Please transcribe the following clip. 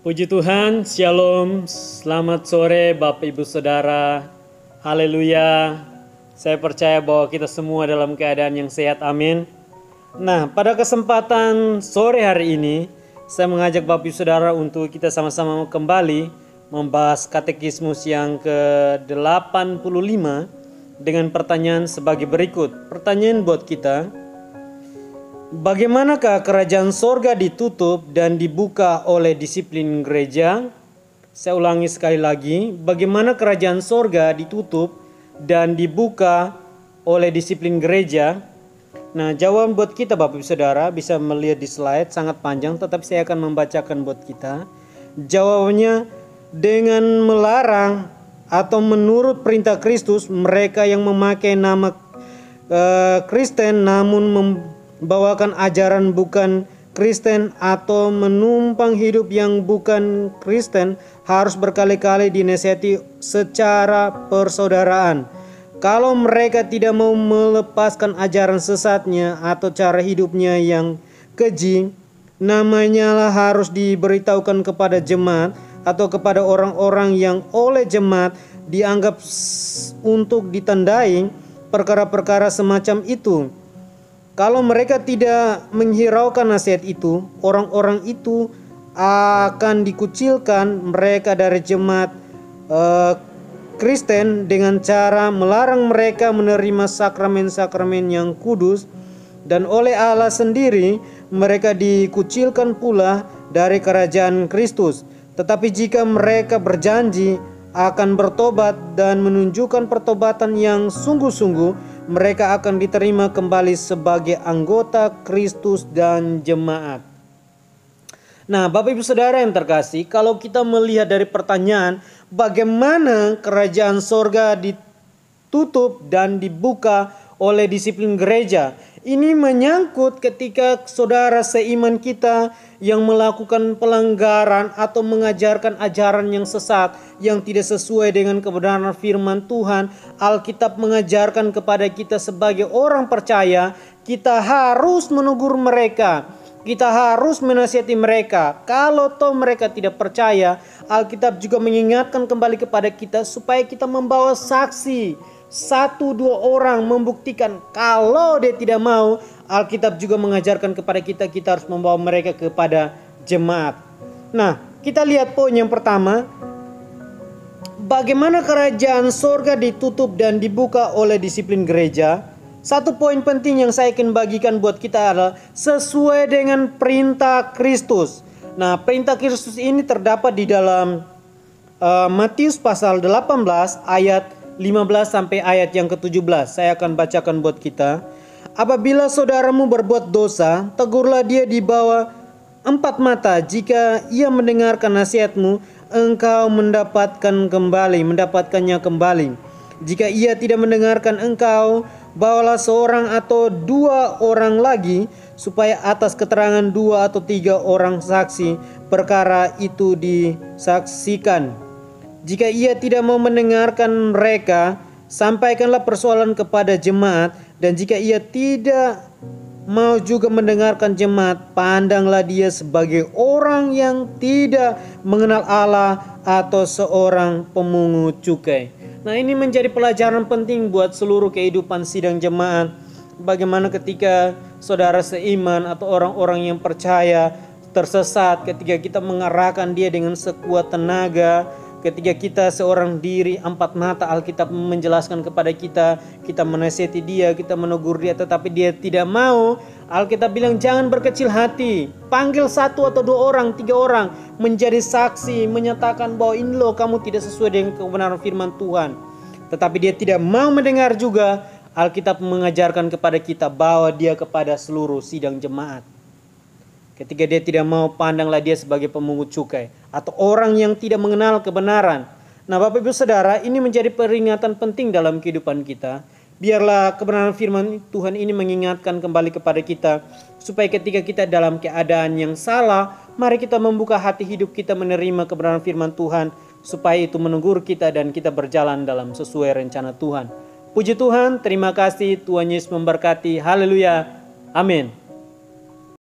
Puji Tuhan, Shalom, selamat sore Bapak Ibu Saudara, haleluya. Saya percaya bahwa kita semua dalam keadaan yang sehat, amin. Nah, pada kesempatan sore hari ini, saya mengajak Bapak Ibu Saudara untuk kita sama-sama kembali membahas katekismus yang ke-85 dengan pertanyaan sebagai berikut. Pertanyaan buat kita, bagaimanakah kerajaan sorga ditutup dan dibuka oleh disiplin gereja? Saya ulangi sekali lagi, bagaimana kerajaan sorga ditutup dan dibuka oleh disiplin gereja? Nah, jawaban buat kita Bapak Ibu Saudara bisa melihat di slide, sangat panjang tetapi saya akan membacakan buat kita. Jawabannya dengan melarang atau menurut perintah Kristus mereka yang memakai nama Kristen namun membawakan ajaran bukan Kristen atau menumpang hidup yang bukan Kristen harus berkali-kali dinasihati secara persaudaraan. Kalau mereka tidak mau melepaskan ajaran sesatnya atau cara hidupnya yang keji, namanya lah harus diberitahukan kepada jemaat atau kepada orang-orang yang oleh jemaat dianggap untuk ditandai perkara-perkara semacam itu. Kalau mereka tidak menghiraukan nasihat itu, orang-orang itu akan dikucilkan mereka dari jemaat Kristen dengan cara melarang mereka menerima sakramen-sakramen yang kudus, dan oleh Allah sendiri mereka dikucilkan pula dari kerajaan Kristus. Tetapi jika mereka berjanji akan bertobat dan menunjukkan pertobatan yang sungguh-sungguh, mereka akan diterima kembali sebagai anggota Kristus dan jemaat. Nah, Bapak Ibu Saudara yang terkasih, kalau kita melihat dari pertanyaan bagaimana kerajaan sorga ditutup dan dibuka oleh disiplin gereja, ini menyangkut ketika saudara seiman kita yang melakukan pelanggaran atau mengajarkan ajaran yang sesat yang tidak sesuai dengan kebenaran firman Tuhan. Alkitab mengajarkan kepada kita sebagai orang percaya, kita harus menegur mereka, kita harus menasihati mereka. Kalau toh mereka tidak percaya, Alkitab juga mengingatkan kembali kepada kita supaya kita membawa saksi. 1-2 orang membuktikan. Kalau dia tidak mau, Alkitab juga mengajarkan kepada kita, kita harus membawa mereka kepada jemaat. Nah, kita lihat poin yang pertama, bagaimana kerajaan sorga ditutup dan dibuka oleh disiplin gereja. Satu poin penting yang saya ingin bagikan buat kita adalah sesuai dengan perintah Kristus. Nah, perintah Kristus ini terdapat di dalam Matius pasal 18 ayat 15 sampai ayat yang ke-17. Saya akan bacakan buat kita. Apabila saudaramu berbuat dosa, tegurlah dia di bawah 4 mata. Jika ia mendengarkan nasihatmu, engkau mendapatkannya kembali. Jika ia tidak mendengarkan engkau, bawalah seorang atau 2 orang lagi, supaya atas keterangan 2 atau 3 orang saksi perkara itu disaksikan. Jika ia tidak mau mendengarkan mereka, sampaikanlah persoalan kepada jemaat. Dan jika ia tidak mau juga mendengarkan jemaat, pandanglah dia sebagai orang yang tidak mengenal Allah atau seorang pemungut cukai. Nah, ini menjadi pelajaran penting buat seluruh kehidupan sidang jemaat. Bagaimana ketika saudara seiman atau orang-orang yang percaya tersesat, ketika kita mengarahkan dia dengan sekuat tenaga, ketika kita seorang diri 4 mata, Alkitab menjelaskan kepada kita, kita menasihati dia, kita menegur dia, tetapi dia tidak mau. Alkitab bilang jangan berkecil hati, panggil 1 atau 2 orang, 3 orang menjadi saksi, menyatakan bahwa ini loh kamu tidak sesuai dengan kebenaran firman Tuhan. Tetapi dia tidak mau mendengar juga. Alkitab mengajarkan kepada kita, bawa dia kepada seluruh sidang jemaat. Ketika dia tidak mau, pandanglah dia sebagai pemungut cukai atau orang yang tidak mengenal kebenaran. Nah, Bapak Ibu Saudara, ini menjadi peringatan penting dalam kehidupan kita. Biarlah kebenaran firman Tuhan ini mengingatkan kembali kepada kita, supaya ketika kita dalam keadaan yang salah, mari kita membuka hati hidup kita menerima kebenaran firman Tuhan, supaya itu menegur kita dan kita berjalan dalam sesuai rencana Tuhan. Puji Tuhan, terima kasih, Tuhan Yesus memberkati. Haleluya, amin.